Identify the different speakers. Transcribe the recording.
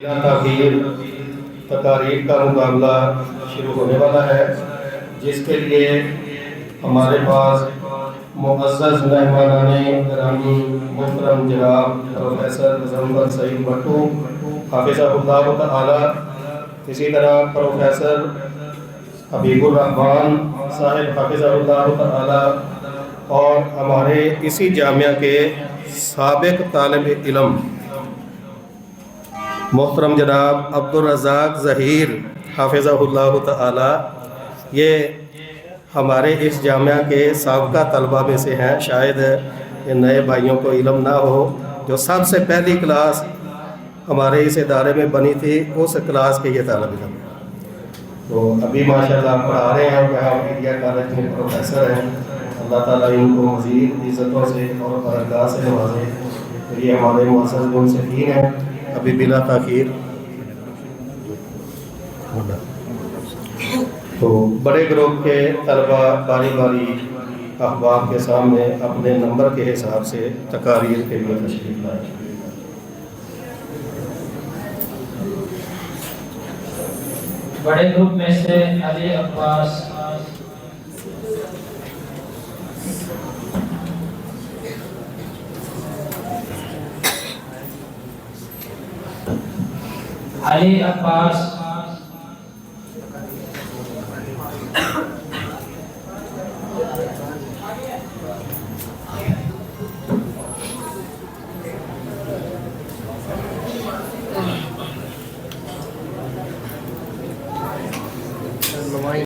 Speaker 1: تاخیر تقاریر کا مقابلہ شروع ہونے والا ہے، جس کے لیے ہمارے پاس معزز مہمانان گرامی محترم جناب پروفیسر مظفر سعید بھٹو حافظہ اللہ تعالی، اسی طرح پروفیسر حبیب الرحمان صاحب حافظہ اللہ تعالی، اور ہمارے اسی جامعہ کے سابق طالب علم محترم جناب عبدالرزاق ظہیر حافظہ اللہ تعالی، یہ ہمارے اس جامعہ کے سابقہ طلبہ میں سے ہیں۔ شاید ان نئے بھائیوں کو علم نہ ہو، جو سب سے پہلی کلاس ہمارے اس ادارے میں بنی تھی، اس کلاس کے یہ طالب علم ہیں۔ تو ابھی ماشاءاللہ پڑھا رہے ہیں، یہاں میڈیا کالج میں پروفیسر ہیں۔ اللہ تعالیٰ ان کو مزید عزتوں سے اور برکات سے نوازے۔ تو یہ ہمارے معزز منصفین ہیں۔ ابھی بلا تاخیر تو بڑے گروپ کے طلبہ باری باری احباب کے سامنے اپنے نمبر کے حساب سے تقاریر کے لیے تشریف لائیں۔
Speaker 2: بڑے گروپ میں سے علی عباس، علی عباس